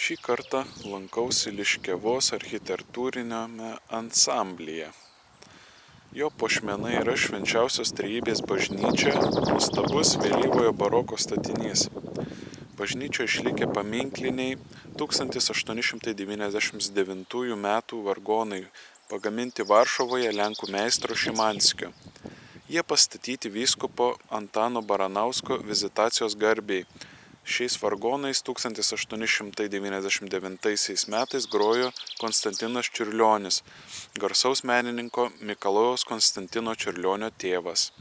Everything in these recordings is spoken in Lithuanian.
Šį kartą lankausi Liškiavos architektūriniame ansamblyje. Jo puošmena yra Švenčiausios Trejybės bažnyčia, nuostabus vėlyvojo baroko statinys. Bažnyčioje išlikę paminkliniai 1899 metų vargonai, pagaminti Varšuvoje Lenkų meistro Šimanskio. Jie pastatyti vyskupo Antano Baranausko vizitacijos garbei. Šiais vargonais 1899 metais grojo Konstantinas Čiurlionis, garsaus menininko Mikalojaus Konstantino Čiurlionio tėvas.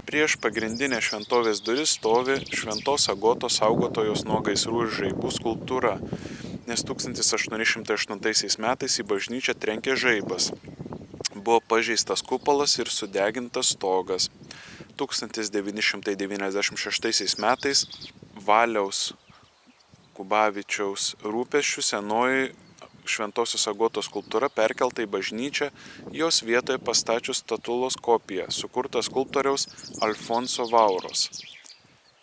Prieš pagrindinę šventovės duris stovi Šventos Agotos saugotojos nuo gaisrų ir žaibų skulptūra, nes 1808 metais į bažnyčią trenkė žaibas. Buvo pažeistas kupolas ir sudegintas stogas. 1996 metais Valiaus Kubavičiaus rūpesčių senoji Šventosios Agotos skulptūra perkelta į bažnyčią, jos vietoje pastačius statulos kopiją, sukurta skulptoriaus Alfonso Vauros.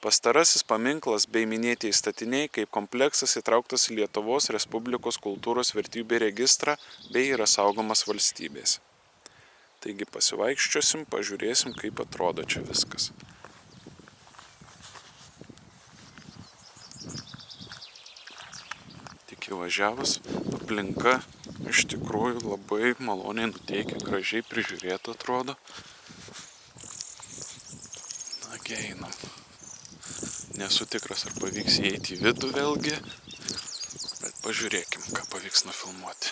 Pastarasis paminklas bei minėtieji statiniai kaip kompleksas įtrauktas į Lietuvos Respublikos kultūros vertybių registrą bei yra saugomas valstybės. Taigi pasivaikščiosim, pažiūrėsim, kaip atrodo čia viskas. Tik įvažiavus, aplinka iš tikrųjų labai maloniai nuteikia, gražiai prižiūrėta atrodo. Nagi einam. Nesu tikras, ar pavyks įeiti į vidų vėlgi, bet pažiūrėkim, ką pavyks nufilmuoti.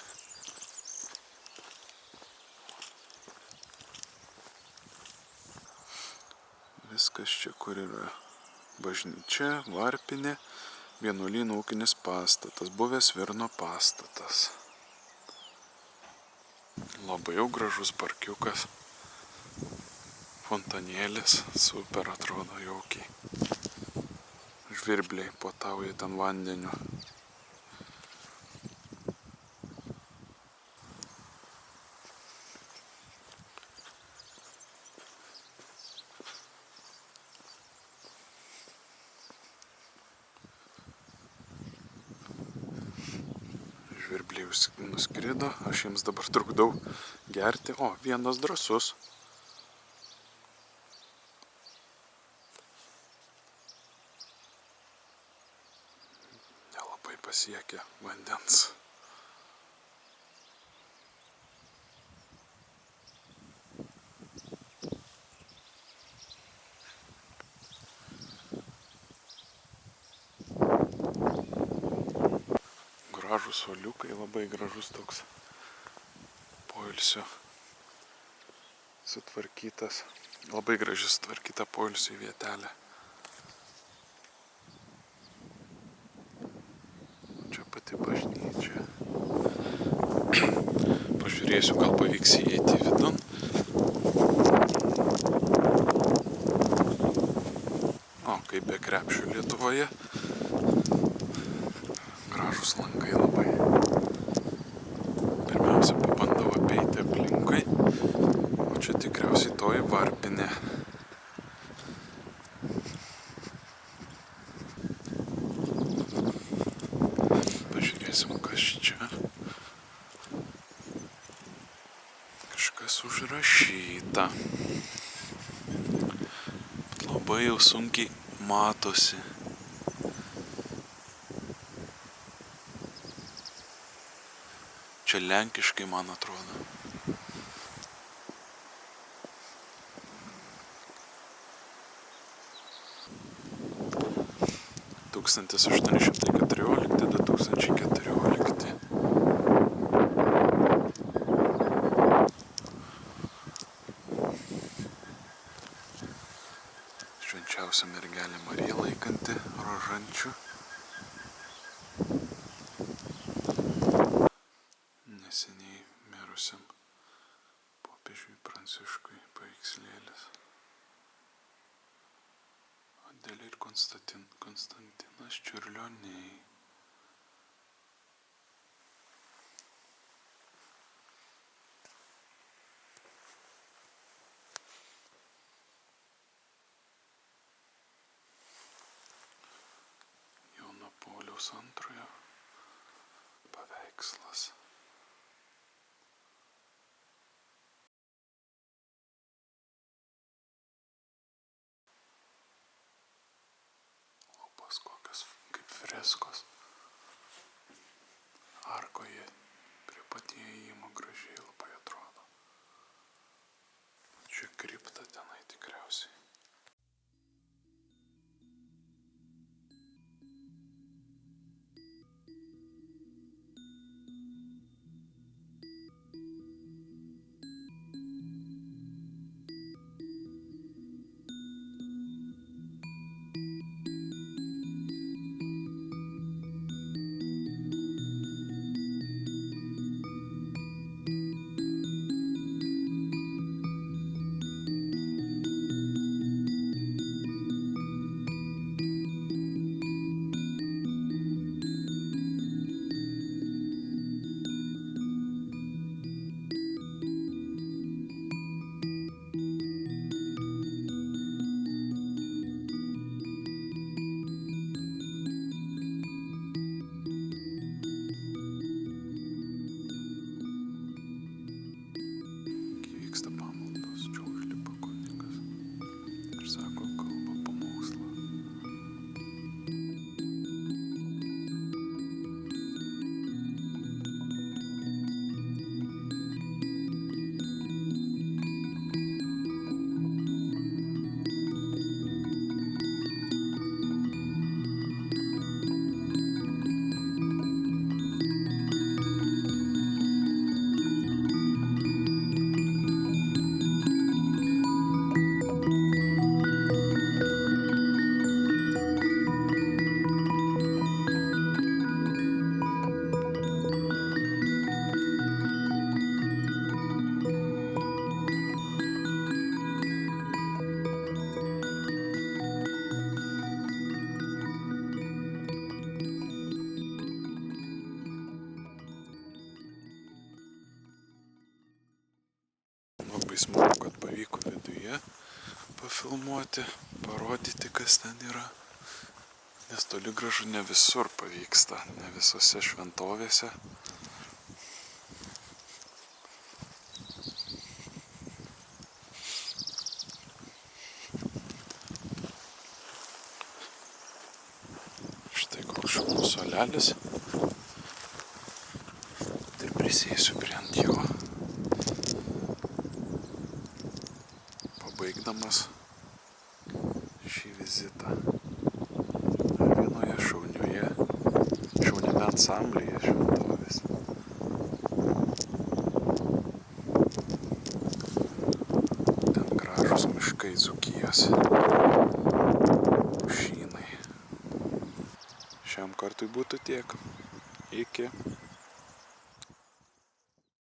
Viskas čia, kur yra bažnyčia, varpinė, vienuolyno ūkinis pastatas, buvęs Virno pastatas. Labai jau gražus parkiukas, fontanėlis, super atrodo jaukiai. Žvirbliai puotauja ten vandeniu. Žvirbliai nuskrido, aš jiems dabar trukdau gerti. O, vienas drąsus. Nelabai pasiekia vandens. Gražus suoliukai, labai gražus toks poilsio sutvarkytas, labai graži sutvarkyta poilsio vietelė. Čia pati bažnyčia. Pažiūrėsiu, gal pavyks įeiti į vidun. O, kaip be krepšių Lietuvoje. Gražus langai labai. Pirmiausia, pabandau apeiti aplinkui, o čia tikriausiai toji varpinė. Pažiūrėsim, kas čia. Kažkas užrašyta. Labai jau sunkiai matosi. Čia lenkiškai, man atrodo. Tūkstantis 1814-2014. Švenčiausia mergelė Marija laikanti rožančių. Neseniai mirusiam popiežiui Pranciškui paveikslėlis. Adelė ir Konstantinas Čiurlioniai. Jono Pauliaus II paveikslas. Lubos kokios kaip freskos. Arkoje prie pat įėjimo gražiai labai atrodo. Čia kripta tenai tikriausiai. Vyksta pamaldos, čia užlipa kunigas ir sako kalba pamokslą. Labai smagu, kad pavyko viduje pafilmuoti, parodyti, kas ten yra. Nes toli gražu ne visur pavyksta, ne visose šventovėse. Štai koks šaunus suolelis. Tai prisėsiu prie ant jo. Pabaigdamas šį vizitą vienoje šauniame ansamblyje šventovės. Ten gražus miškai Dzūkijos, pušynai. Šiam kartui būtų tiek. Iki.